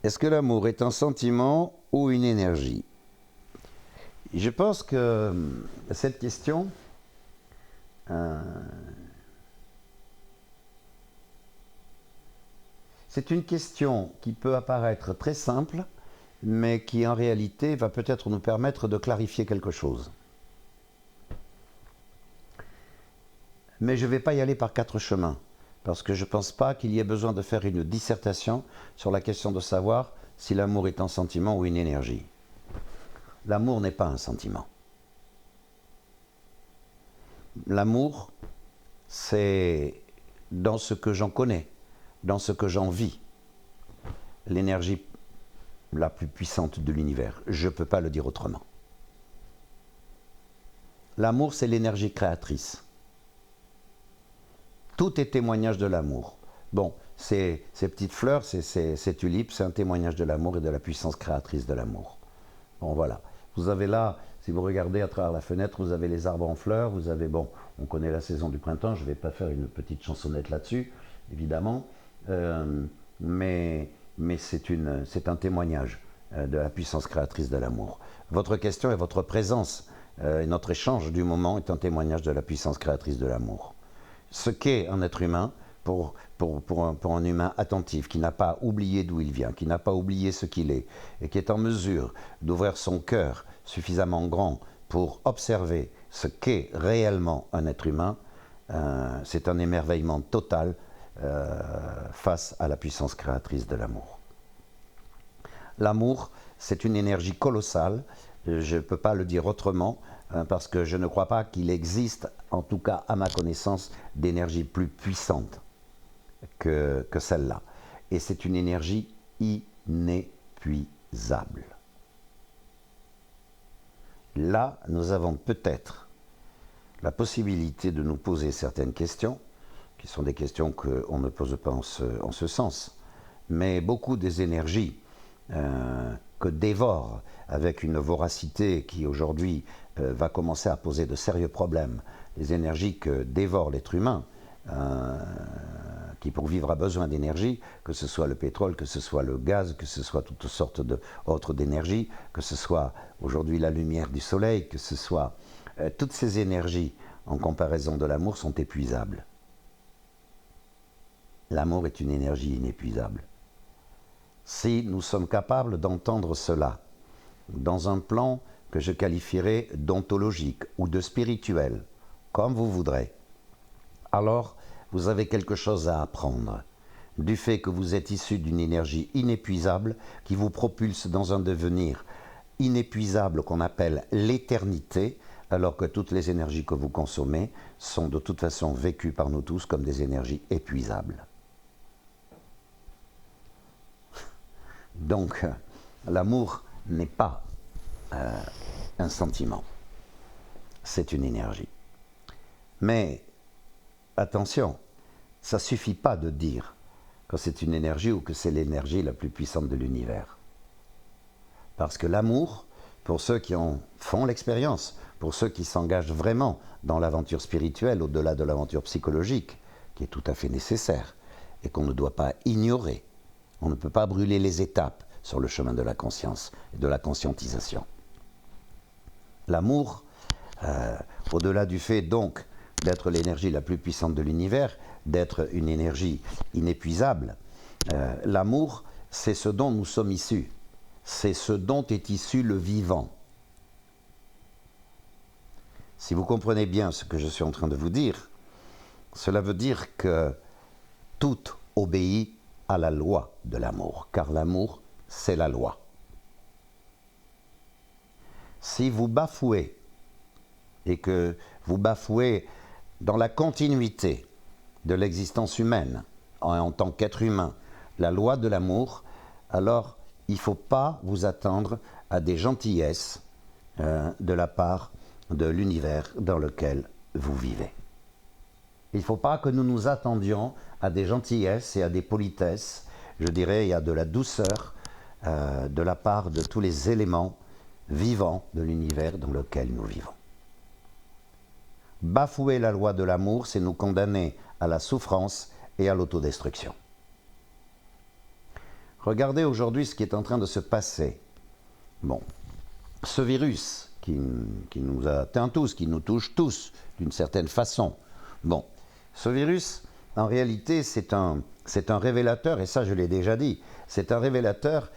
Est-ce que l'amour est un sentiment ou une énergie? Je pense que cette question c'est une question qui peut apparaître très simple, mais qui en réalité va peut-être nous permettre de clarifier quelque chose. Mais je ne vais pas y aller par quatre chemins, parce que je ne pense pas qu'il y ait besoin de faire une dissertation sur la question de savoir si l'amour est un sentiment ou une énergie. L'amour n'est pas un sentiment. L'amour, c'est dans ce que j'en connais, dans ce que j'en vis, l'énergie la plus puissante de l'univers. Je ne peux pas le dire autrement. L'amour, c'est l'énergie créatrice. Tout est témoignage de l'amour. Bon, ces petites fleurs, ces tulipes, c'est un témoignage de l'amour et de la puissance créatrice de l'amour. Bon, voilà. Vous avez là, si vous regardez à travers la fenêtre, vous avez les arbres en fleurs, vous avez, bon, on connaît la saison du printemps, je ne vais pas faire une petite chansonnette là-dessus, évidemment, mais c'est un témoignage de la puissance créatrice de l'amour. Votre question et votre présence et notre échange du moment est un témoignage de la puissance créatrice de l'amour. Ce qu'est un être humain, pour un humain attentif, qui n'a pas oublié d'où il vient, qui n'a pas oublié ce qu'il est, et qui est en mesure d'ouvrir son cœur suffisamment grand pour observer ce qu'est réellement un être humain, c'est un émerveillement total face à la puissance créatrice de l'amour. L'amour, c'est une énergie colossale, je ne peux pas le dire autrement, parce que je ne crois pas qu'il existe, en tout cas à ma connaissance, d'énergie plus puissante que celle-là. Et c'est une énergie inépuisable. Là, nous avons peut-être la possibilité de nous poser certaines questions, qui sont des questions qu'on ne pose pas en ce sens, mais beaucoup des énergies que dévore avec une voracité qui aujourd'hui va commencer à poser de sérieux problèmes, les énergies que dévore l'être humain, qui pour vivre a besoin d'énergie, que ce soit le pétrole, que ce soit le gaz, que ce soit toutes sortes d'autres d'énergie, que ce soit aujourd'hui la lumière du soleil, que ce soit toutes ces énergies en comparaison de l'amour sont épuisables. L'amour est une énergie inépuisable. Si nous sommes capables d'entendre cela dans un plan que je qualifierais d'ontologique ou de spirituel, comme vous voudrez, alors vous avez quelque chose à apprendre du fait que vous êtes issu d'une énergie inépuisable qui vous propulse dans un devenir inépuisable qu'on appelle l'éternité, alors que toutes les énergies que vous consommez sont de toute façon vécues par nous tous comme des énergies épuisables. Donc, l'amour n'est pas un sentiment, c'est une énergie. Mais, attention, ça ne suffit pas de dire que c'est une énergie ou que c'est l'énergie la plus puissante de l'univers. Parce que l'amour, pour ceux qui en font l'expérience, pour ceux qui s'engagent vraiment dans l'aventure spirituelle, au-delà de l'aventure psychologique, qui est tout à fait nécessaire et qu'on ne doit pas ignorer, on ne peut pas brûler les étapes sur le chemin de la conscience et de la conscientisation. L'amour, au-delà du fait donc d'être l'énergie la plus puissante de l'univers, d'être une énergie inépuisable, l'amour, c'est ce dont nous sommes issus. C'est ce dont est issu le vivant. Si vous comprenez bien ce que je suis en train de vous dire, cela veut dire que tout obéit à la loi de l'amour, car l'amour, c'est la loi. Si vous bafouez, et que vous bafouez dans la continuité de l'existence humaine, en tant qu'être humain, la loi de l'amour, alors il ne faut pas vous attendre à des gentillesses de la part de l'univers dans lequel vous vivez. Il ne faut pas que nous nous attendions à des gentillesses et à des politesses, je dirais, et à de la douceur de la part de tous les éléments vivants de l'univers dans lequel nous vivons. Bafouer la loi de l'amour, c'est nous condamner à la souffrance et à l'autodestruction. Regardez aujourd'hui ce qui est en train de se passer. Bon, ce virus qui nous atteint tous, qui nous touche tous, d'une certaine façon. Bon, ce virus, en réalité, c'est un révélateur, et ça je l'ai déjà dit, c'est un révélateur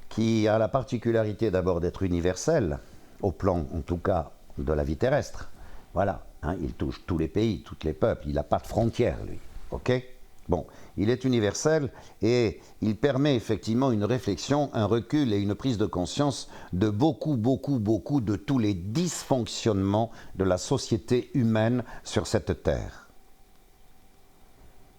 qui a la particularité d'abord d'être universel, au plan en tout cas de la vie terrestre. Voilà, hein, il touche tous les pays, tous les peuples, il n'a pas de frontières, lui. Ok ? Bon, il est universel et il permet effectivement une réflexion, un recul et une prise de conscience de beaucoup de tous les dysfonctionnements de la société humaine sur cette terre.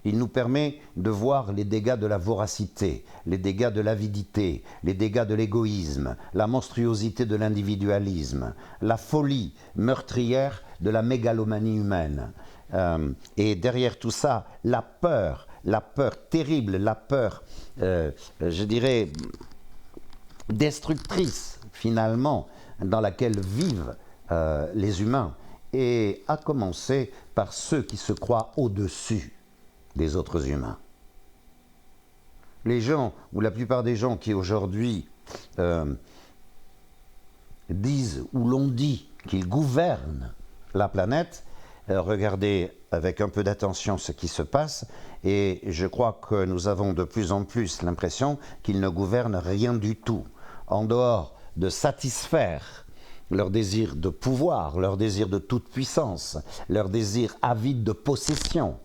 Il nous permet de voir les dégâts de la voracité, les dégâts de l'avidité, les dégâts de l'égoïsme, la monstruosité de l'individualisme, la folie meurtrière de la mégalomanie humaine. Et derrière tout ça, la peur terrible, la peur, je dirais, destructrice finalement, dans laquelle vivent les humains, et à commencer par ceux qui se croient au-dessus des autres humains. Les gens, ou la plupart des gens qui aujourd'hui disent ou l'ont dit qu'ils gouvernent la planète, regardez avec un peu d'attention ce qui se passe, et je crois que nous avons de plus en plus l'impression qu'ils ne gouvernent rien du tout, en dehors de satisfaire leur désir de pouvoir, leur désir de toute puissance, leur désir avide de possession,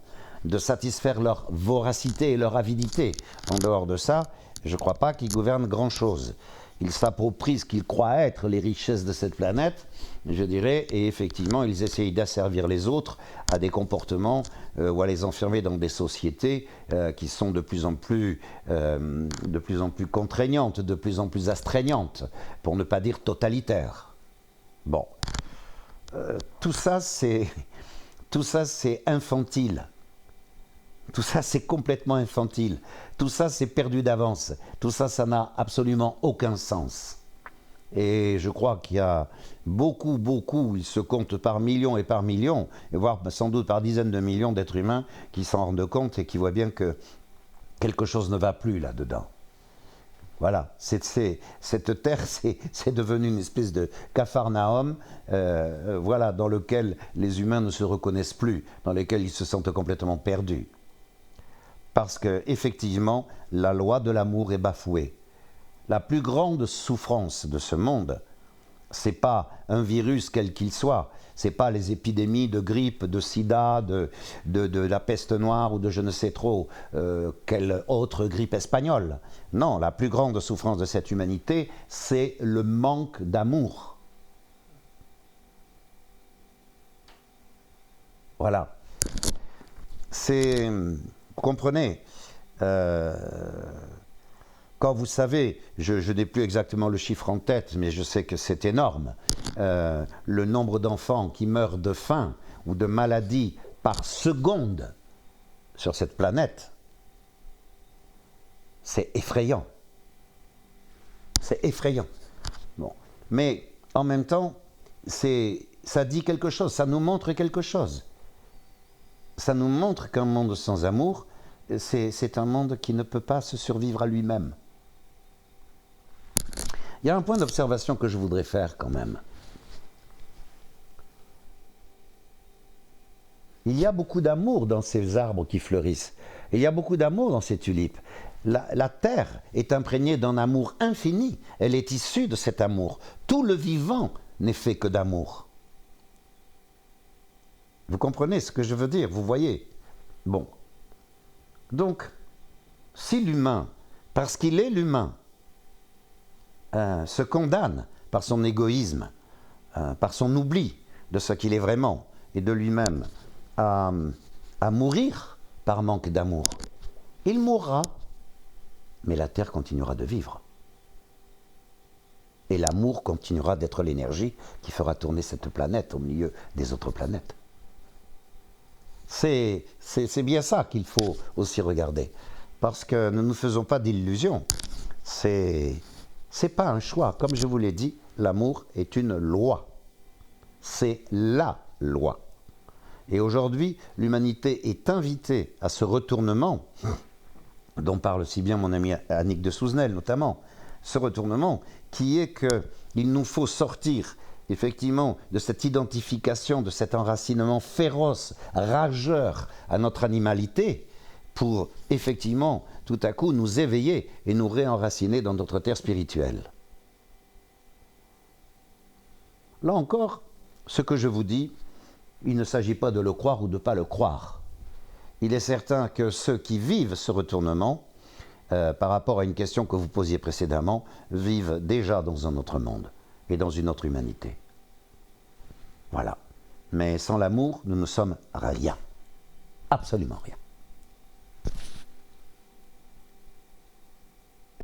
de satisfaire leur voracité et leur avidité. En dehors de ça, je ne crois pas qu'ils gouvernent grand-chose. Ils s'approprient ce qu'ils croient être les richesses de cette planète, je dirais, et effectivement, ils essayent d'asservir les autres à des comportements ou à les enfermer dans des sociétés qui sont de plus en plus contraignantes, de plus en plus astreignantes, pour ne pas dire totalitaires. Bon, tout ça, c'est infantile. Tout ça, c'est complètement infantile. Tout ça, c'est perdu d'avance. Tout ça, ça n'a absolument aucun sens. Et je crois qu'il y a beaucoup, ils se comptent par millions et voire sans doute par dizaines de millions d'êtres humains qui s'en rendent compte et qui voient bien que quelque chose ne va plus là-dedans. Voilà, cette terre, c'est devenu une espèce de capharnaüm, voilà, dans lequel les humains ne se reconnaissent plus, dans lequel ils se sentent complètement perdus. Parce qu'effectivement, la loi de l'amour est bafouée. La plus grande souffrance de ce monde, ce n'est pas un virus quel qu'il soit, ce n'est pas les épidémies de grippe, de sida, de la peste noire ou de je ne sais trop quelle autre grippe espagnole. Non, la plus grande souffrance de cette humanité, c'est le manque d'amour. Voilà. Vous comprenez, quand vous savez, je n'ai plus exactement le chiffre en tête, mais je sais que c'est énorme, le nombre d'enfants qui meurent de faim ou de maladie par seconde sur cette planète, c'est effrayant. C'est effrayant. Bon. Mais en même temps, ça dit quelque chose, ça nous montre quelque chose. Ça nous montre qu'un monde sans amour, c'est un monde qui ne peut pas se survivre à lui-même. Il y a un point d'observation que je voudrais faire quand même. Il y a beaucoup d'amour dans ces arbres qui fleurissent. Il y a beaucoup d'amour dans ces tulipes. La terre est imprégnée d'un amour infini. Elle est issue de cet amour. Tout le vivant n'est fait que d'amour. Vous comprenez ce que je veux dire, vous voyez? Bon. Donc, si l'humain, parce qu'il est l'humain, se condamne par son égoïsme, par son oubli de ce qu'il est vraiment et de lui-même, à mourir par manque d'amour, il mourra, mais la Terre continuera de vivre. Et l'amour continuera d'être l'énergie qui fera tourner cette planète au milieu des autres planètes. C'est bien ça qu'il faut aussi regarder. Parce que ne nous faisons pas d'illusions. C'est pas un choix. Comme je vous l'ai dit, l'amour est une loi. C'est la loi. Et aujourd'hui, l'humanité est invitée à ce retournement dont parle si bien mon ami Annick de Souzenel notamment, ce retournement qui est qu'il nous faut sortir effectivement de cette identification, de cet enracinement féroce, rageur à notre animalité, pour effectivement tout à coup nous éveiller et nous réenraciner dans notre terre spirituelle. Là encore, ce que je vous dis, il ne s'agit pas de le croire ou de ne pas le croire. Il est certain que ceux qui vivent ce retournement, par rapport à une question que vous posiez précédemment, vivent déjà dans un autre monde et dans une autre humanité. Voilà. Mais sans l'amour, nous ne sommes rien. Absolument rien.